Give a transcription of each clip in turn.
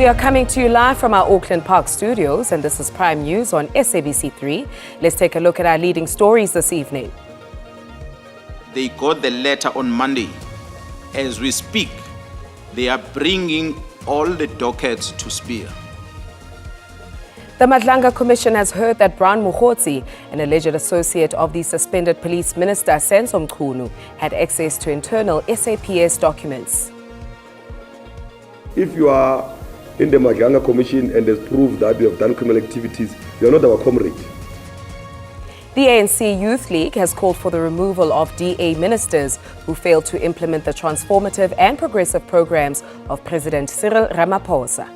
We are coming to you live from our Auckland Park studios, and this is Prime News on SABC 3. Let's take a look at our leading stories this evening. They got the letter on Monday. As we speak, they are bringing all the dockets to Spear. The Madlanga Commission has heard that Brown Mukhotsi, an alleged associate of the suspended police minister Senzo Mchunu, had access to internal SAPS documents. If you are in the Madlanga Commission and there's proof that you have done criminal activities, you are not our comrade. The ANC Youth League has called for the removal of DA ministers who failed to implement the transformative and progressive programs of President Cyril Ramaphosa.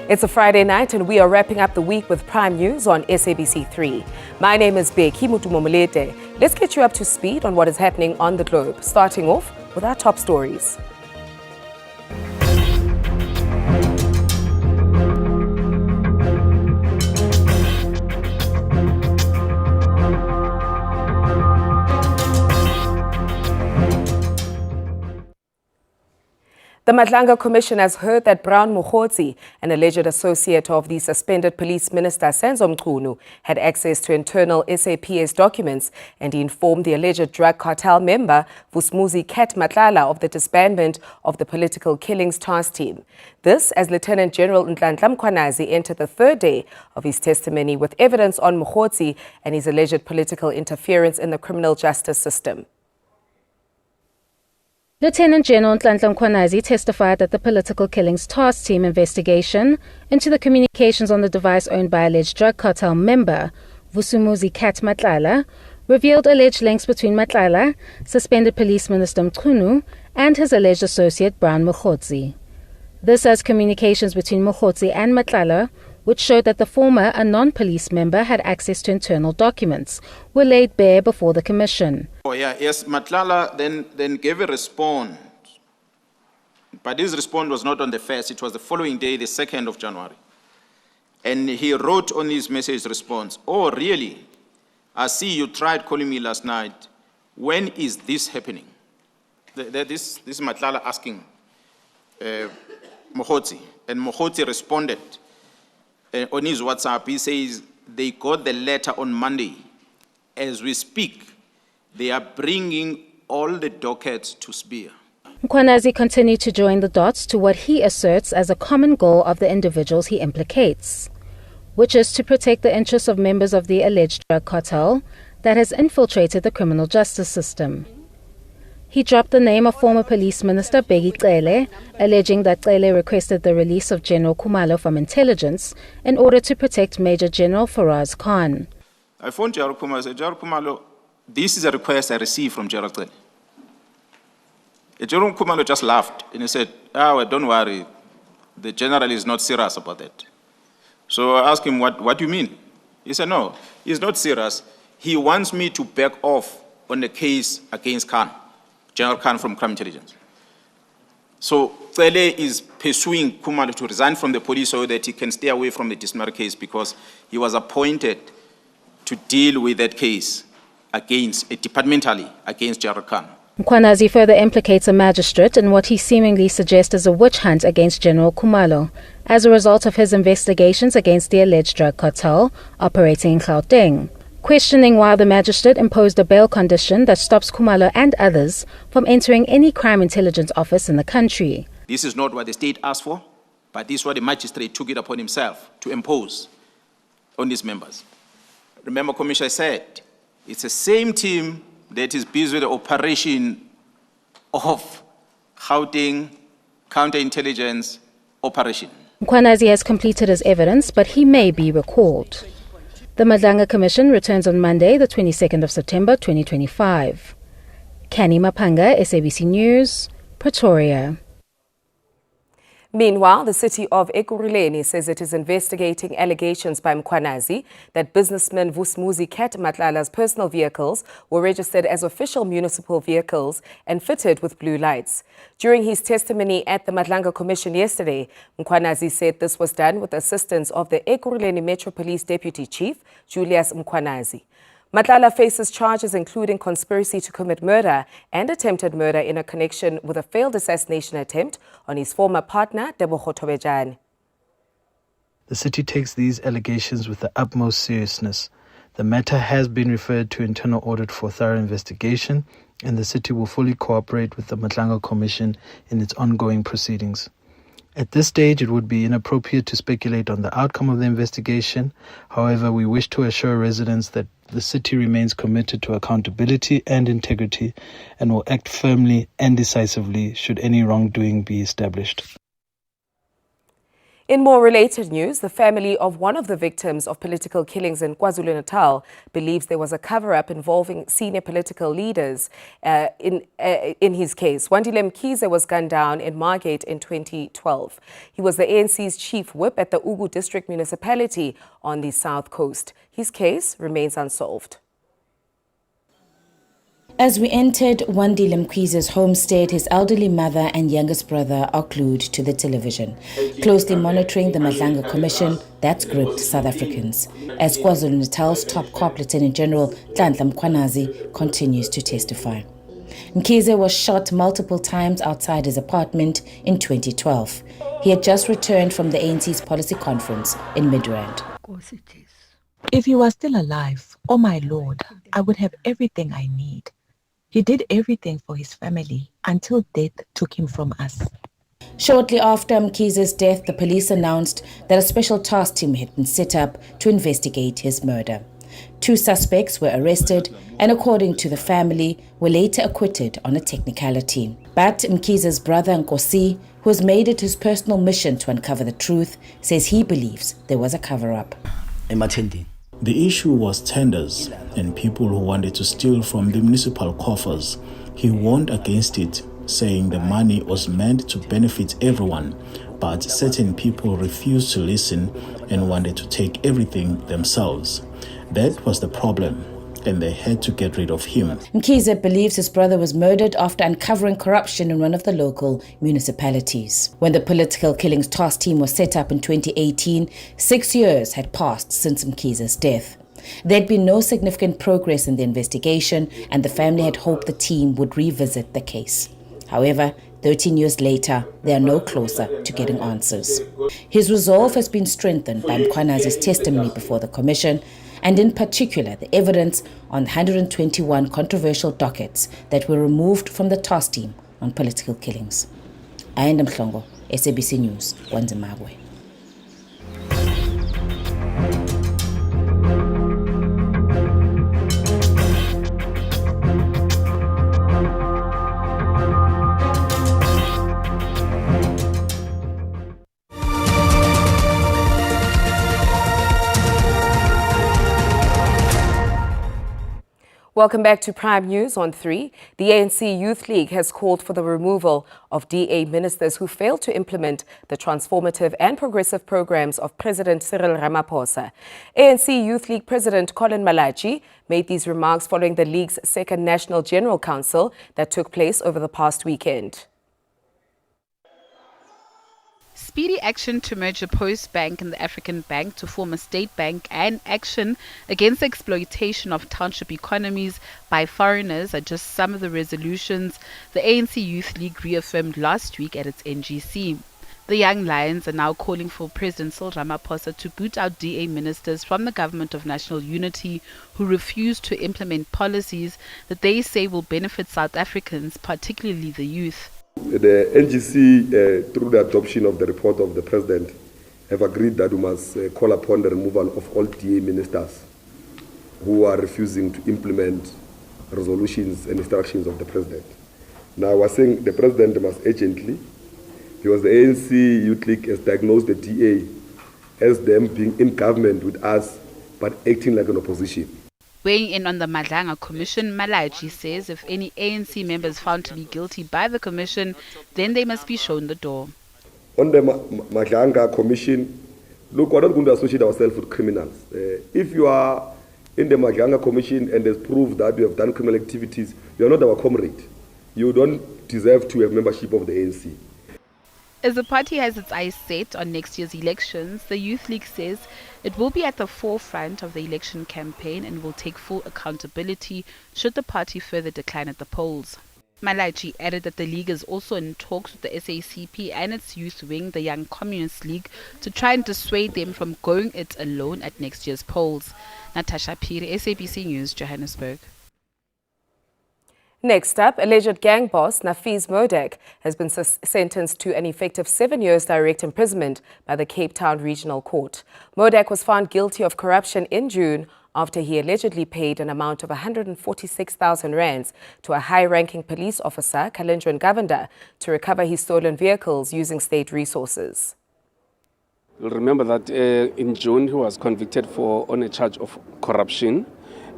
It's a Friday night and we are wrapping up the week with Prime News on SABC 3. My name is Beki Mutumomolete. Let's get you up to speed on what is happening on the globe, starting off with our top stories. The Madlanga Commission has heard that Brown Mukhotsi, an alleged associate of the suspended police minister Senzo Mchunu, had access to internal SAPS documents, and he informed the alleged drug cartel member Vusumuzi Kat Matlala of the disbandment of the political killings task team. This as Lieutenant General Nhlanhla Mkhwanazi entered the third day of his testimony with evidence on Mukhotsi and his alleged political interference in the criminal justice system. Lieutenant General Nhlanhla Mkhwanazi testified that the political killings task team investigation into the communications on the device owned by alleged drug cartel member Vusumuzi Kat Matlala revealed alleged links between Matlala, suspended police minister Mchunu, and his alleged associate Brown Mukhotsi. This as communications between Mukhotsi and Matlala, which showed that the former, a non-police member, had access to internal documents, were laid bare before the commission. Yes, Matlala then gave a response. But his response was not on the 1st, it was the following day, the 2nd of January. And he wrote on his message response, "Oh, really? I see you tried calling me last night. When is this happening?" This is Matlala asking Mukhotsi, and Mukhotsi responded on his WhatsApp. He says, they got the letter on Monday. As we speak, they are bringing all the dockets to Spear. Mkhwanazi continued to join the dots to what he asserts as a common goal of the individuals he implicates, which is to protect the interests of members of the alleged drug cartel that has infiltrated the criminal justice system. He dropped the name of former police minister Bheki Cele, alleging that Cele requested the release of General Khumalo from intelligence in order to protect Major General Faraz Khan. I phoned General Khumalo and said, "General Khumalo, this is a request I received from General Cele." General Khumalo just laughed and he said, "Oh, don't worry, the general is not serious about that." So I asked him, what do you mean? He said, "No, he's not serious. He wants me to back off on the case against Khan. General Khan from Crime Intelligence." So Cele is pursuing Khumalo to resign from the police so that he can stay away from the disciplinary case because he was appointed to deal with that case departmentally against General Khan. Mkhwanazi further implicates a magistrate in what he seemingly suggests is a witch hunt against General Khumalo as a result of his investigations against the alleged drug cartel operating in Gauteng, questioning why the magistrate imposed a bail condition that stops Khumalo and others from entering any crime intelligence office in the country. This is not what the state asked for, but this is what the magistrate took it upon himself to impose on his members. Remember, Commissioner said, it's the same team that is busy with the operation of Gauteng counterintelligence operation. Mkhwanazi has completed his evidence, but he may be recalled. The Madlanga Commission returns on Monday, the 22nd of September 2025. Kani Mapanga, SABC News, Pretoria. Meanwhile, the city of Ekurhuleni says it is investigating allegations by Mkhwanazi that businessman Vusumuzi Kat Matlala's personal vehicles were registered as official municipal vehicles and fitted with blue lights. During his testimony at the Madlanga Commission yesterday, Mkhwanazi said this was done with the assistance of the Ekurhuleni Metro Police Deputy Chief, Julius Mkhwanazi. Matlala faces charges including conspiracy to commit murder and attempted murder in a connection with a failed assassination attempt on his former partner, Tebogo Thobejane. The city takes these allegations with the utmost seriousness. The matter has been referred to internal audit for thorough investigation, and the city will fully cooperate with the Matlanga Commission in its ongoing proceedings. At this stage, it would be inappropriate to speculate on the outcome of the investigation. However, we wish to assure residents that the city remains committed to accountability and integrity and will act firmly and decisively should any wrongdoing be established. In more related news, the family of one of the victims of political killings in KwaZulu-Natal believes there was a cover-up involving senior political leaders in his case. Wandile Mkhize was gunned down in Margate in 2012. He was the ANC's chief whip at the Ugu district municipality on the south coast. His case remains unsolved. As we entered Wandile Mkhize's homestead, his elderly mother and youngest brother are glued to the television, closely monitoring the Matlanga Commission that's gripped South Africans, as KwaZulu-Natal's top cop Lieutenant General Nhlanhla Mkhwanazi continues to testify. Mkhize was shot multiple times outside his apartment in 2012. He had just returned from the ANCY's policy conference in Midrand. If he was still alive, oh my Lord, I would have everything I need. He did everything for his family until death took him from us. Shortly after Mkhize's death, the police announced that a special task team had been set up to investigate his murder. 2 suspects were arrested and, according to the family, were later acquitted on a technicality. But Mkhize's brother Nkosi, who has made it his personal mission to uncover the truth, says he believes there was a cover-up. The issue was tenders and people who wanted to steal from the municipal coffers. He warned against it, saying the money was meant to benefit everyone, but certain people refused to listen and wanted to take everything themselves. That was the problem, and they had to get rid of him. Mkhize believes his brother was murdered after uncovering corruption in one of the local municipalities. When the political killings task team was set up in 2018, 6 years had passed since Mkhize's death. There'd been no significant progress in the investigation, and the family had hoped the team would revisit the case. However, 13 years later, they are no closer to getting answers. His resolve has been strengthened by Mkhwanazi's testimony before the commission, and in particular the evidence on 121 controversial dockets that were removed from the task team on political killings. Ayanda Mhlongo, SABC News, Zimbabwe. Welcome back to Prime News on 3. The ANC Youth League has called for the removal of DA ministers who failed to implement the transformative and progressive programs of President Cyril Ramaphosa. ANC Youth League President Colin Malachi made these remarks following the league's second National General Council that took place over the past weekend. Speedy action to merge the Post Bank and the African Bank to form a state bank and action against the exploitation of township economies by foreigners are just some of the resolutions the ANC Youth League reaffirmed last week at its NGC. The Young Lions are now calling for President Cyril Ramaphosa to boot out DA ministers from the Government of National Unity who refuse to implement policies that they say will benefit South Africans, particularly the youth. The NGC, through the adoption of the report of the President, have agreed that we must call upon the removal of all DA ministers who are refusing to implement resolutions and instructions of the President. Now, we're saying the President must urgently, because the ANC Youth League has diagnosed the DA as them being in government with us, but acting like an opposition. Weighing in on the Matlanga Commission, Malachi says if any ANC members found to be guilty by the Commission, then they must be shown the door. On the Matlanga Commission, look, we're not going to associate ourselves with criminals. If you are in the Matlanga Commission and there's proof that you have done criminal activities, you are not our comrade. You don't deserve to have membership of the ANC. As the party has its eyes set on next year's elections, the Youth League says it will be at the forefront of the election campaign and will take full accountability should the party further decline at the polls. Malachi added that the league is also in talks with the SACP and its youth wing, the Young Communist League, to try and dissuade them from going it alone at next year's polls. Natasha Piri, SABC News, Johannesburg. Next up, alleged gang boss Nafiz Modek has been sentenced to an effective 7 years direct imprisonment by the Cape Town Regional Court. Modek was found guilty of corruption in June after he allegedly paid an amount of 146,000 rands to a high-ranking police officer, Kalindran Govender, to recover his stolen vehicles using state resources. You'll remember that in June he was convicted on a charge of corruption,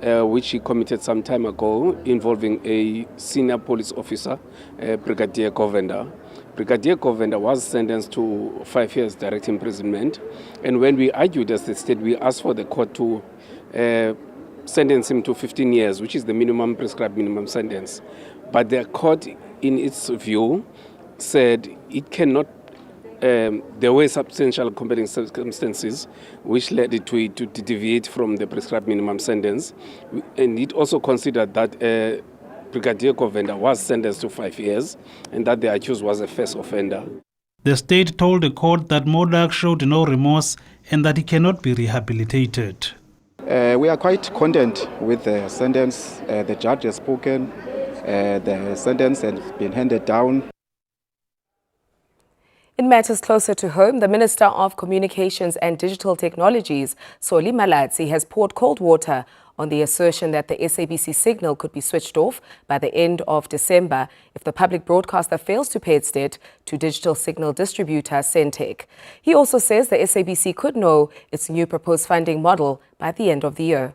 which he committed some time ago, involving a senior police officer, Brigadier Govender. Brigadier Govender was sentenced to 5 years direct imprisonment, and when we argued as the state, we asked for the court to sentence him to 15 years, which is the prescribed minimum sentence. But the court, in its view, said it cannot. There were substantial compelling circumstances which led it to deviate from the prescribed minimum sentence. And it also considered that Brigadier Govender was sentenced to 5 years and that the accused was a first offender. The state told the court that Modek showed no remorse and that he cannot be rehabilitated. We are quite content with the sentence. The judge has spoken. The sentence has been handed down. In matters closer to home, the Minister of Communications and Digital Technologies, Solly Malatsi, has poured cold water on the assertion that the SABC signal could be switched off by the end of December if the public broadcaster fails to pay its debt to digital signal distributor Centec. He also says the SABC could know its new proposed funding model by the end of the year.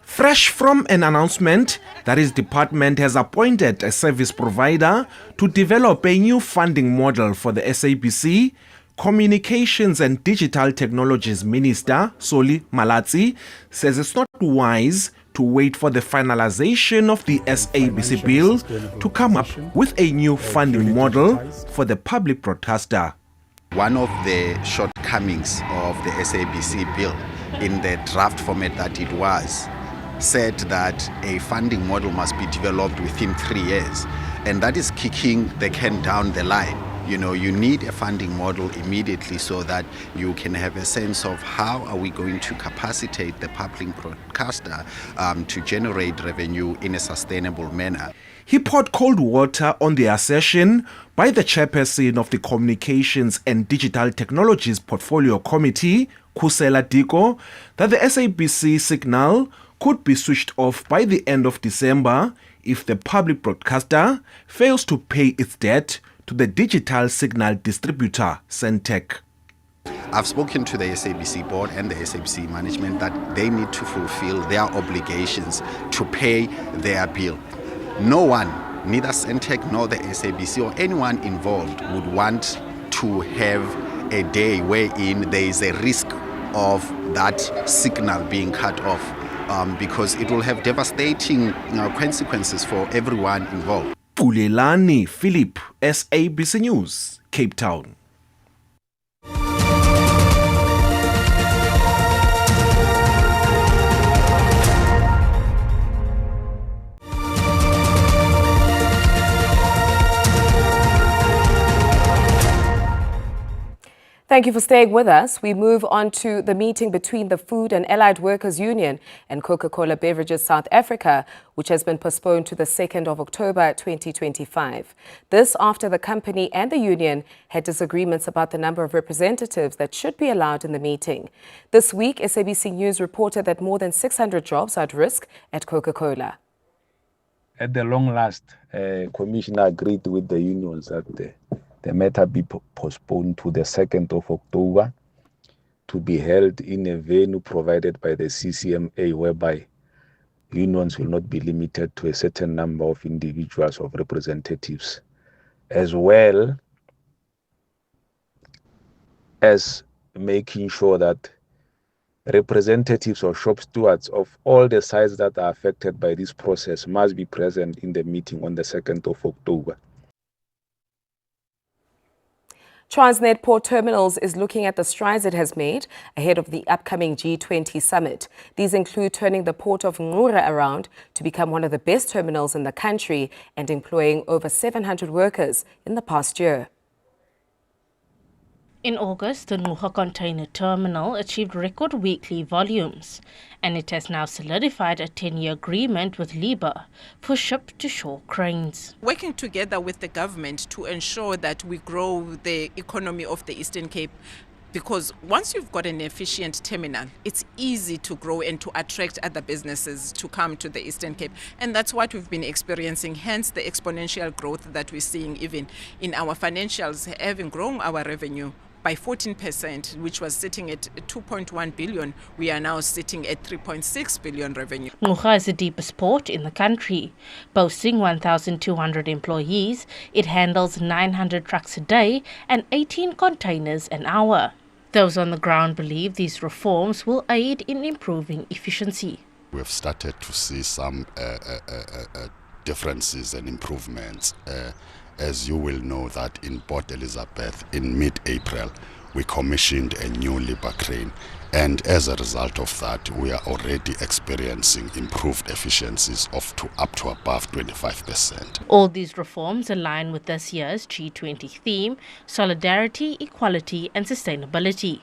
Fresh from an announcement that his department has appointed a service provider to develop a new funding model for the SABC, Communications and Digital Technologies Minister Solly Malatsi says it's not wise to wait for the finalization of the SABC bill to come up with a new funding model for the public broadcaster. One of the shortcomings of the SABC bill in the draft format that it was said that a funding model must be developed within 3 years, and that is kicking the can down the line. You know, you need a funding model immediately so that you can have a sense of how are we going to capacitate the public broadcaster to generate revenue in a sustainable manner. He poured cold water on the assertion by the chairperson of the Communications and Digital Technologies Portfolio Committee, Kusela Diko, that the SABC signal could be switched off by the end of December if the public broadcaster fails to pay its debt to the digital signal distributor, Centec. I've spoken to the SABC board and the SABC management that they need to fulfill their obligations to pay their bill. No one, neither Centec nor the SABC or anyone involved, would want to have a day wherein there is a risk of that signal being cut off. Because it will have devastating consequences for everyone involved. Ekurhuleni Philip, SABC News, Cape Town. Thank you for staying with us. We move on to the meeting between the Food and Allied Workers Union and Coca-Cola Beverages South Africa, which has been postponed to the 2nd of October 2025. This after the company and the union had disagreements about the number of representatives that should be allowed in the meeting. This week, SABC News reported that more than 600 jobs are at risk at Coca-Cola. At the long last, Commissioner agreed with the unions that the matter be postponed to the 2nd of October to be held in a venue provided by the CCMA, whereby unions will not be limited to a certain number of individuals or representatives, as well as making sure that representatives or shop stewards of all the sites that are affected by this process must be present in the meeting on the 2nd of October. Transnet Port Terminals is looking at the strides it has made ahead of the upcoming G20 summit. These include turning the port of Ngqura around to become one of the best terminals in the country and employing over 700 workers in the past year. In August, the Ngqura container terminal achieved record weekly volumes, and it has now solidified a 10-year agreement with Liba for ship-to-shore cranes. Working together with the government to ensure that we grow the economy of the Eastern Cape, because once you've got an efficient terminal, it's easy to grow and to attract other businesses to come to the Eastern Cape. And that's what we've been experiencing, hence the exponential growth that we're seeing even in our financials, having grown our revenue by 14%, which was sitting at 2.1 billion. We are now sitting at 3.6 billion revenue. Ngqura is the deepest port in the country. Boasting 1,200 employees, it handles 900 trucks a day and 18 containers an hour. Those on the ground believe these reforms will aid in improving efficiency. We've started to see some differences and improvements. As you will know that in Port Elizabeth in mid-April we commissioned a new Liba crane, and as a result of that we are already experiencing improved efficiencies of up to above 25%. All these reforms align with this year's G20 theme, solidarity, equality and sustainability.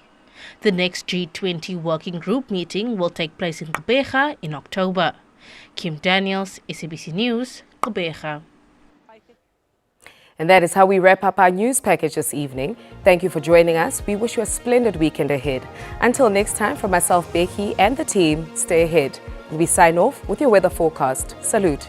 The next G20 working group meeting will take place in Gqeberha in October. Kim Daniels, SABC News, Gqeberha. And that is how we wrap up our news package this evening. Thank you for joining us. We wish you a splendid weekend ahead. Until next time, from myself, Becky, and the team, stay ahead. And we sign off with your weather forecast. Salute.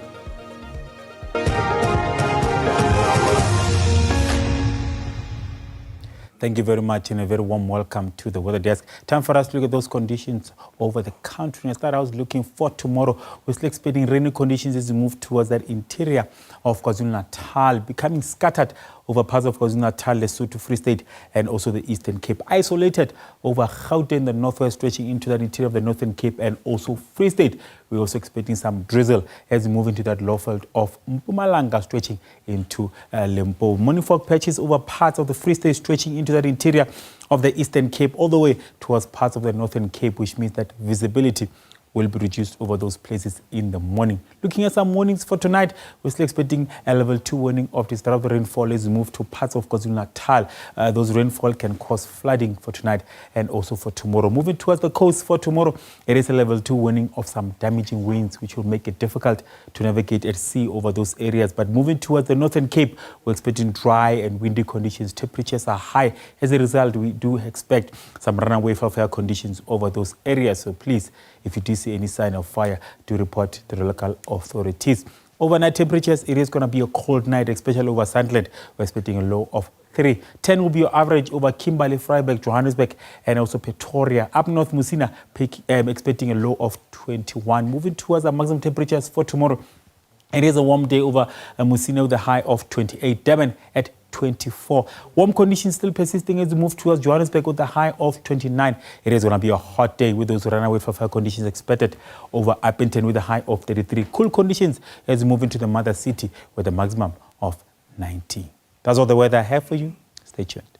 Thank you very much and a very warm welcome to the weather desk. Time for us to look at those conditions over the country. As I was looking for tomorrow, we're still expecting rainy conditions as we move towards that interior of KwaZulu-Natal, becoming scattered over parts of KwaZulu-Natal, Lesotho, Free State, and also the Eastern Cape. Isolated over Gauteng, the northwest, stretching into that interior of the Northern Cape and also Free State. We're also expecting some drizzle as we move into that low field of Mpumalanga, stretching into Limpopo. Morning fog patches over parts of the Free State, stretching into that interior of the Eastern Cape, all the way towards parts of the Northern Cape, which means that visibility will be reduced over those places in the morning. Looking at some warnings for tonight, we're still expecting a level 2 warning of disturbed rainfall as we move to parts of KwaZulu-Natal. Those rainfall can cause flooding for tonight and also for tomorrow. Moving towards the coast for tomorrow, it is a level 2 warning of some damaging winds, which will make it difficult to navigate at sea over those areas. But moving towards the Northern Cape, we're expecting dry and windy conditions. Temperatures are high. As a result, we do expect some runaway fire conditions over those areas. So please, if you do see any sign of fire, do report to the local authorities. Overnight temperatures, it is going to be a cold night, especially over Sandland. We're expecting a low of 3. 10 will be your average over Kimberley, Vryburg, Johannesburg, and also Pretoria. Up north, Musina, expecting a low of 21. Moving towards our maximum temperatures for tomorrow. It is a warm day over Musina with a high of 28. Durban at 24. Warm conditions still persisting as we move towards Johannesburg with a high of 29. It is going to be a hot day with those runaway fire conditions expected over Appington with a high of 33. Cool conditions as we move into the mother city with a maximum of 19. That's all the weather I have for you. Stay tuned.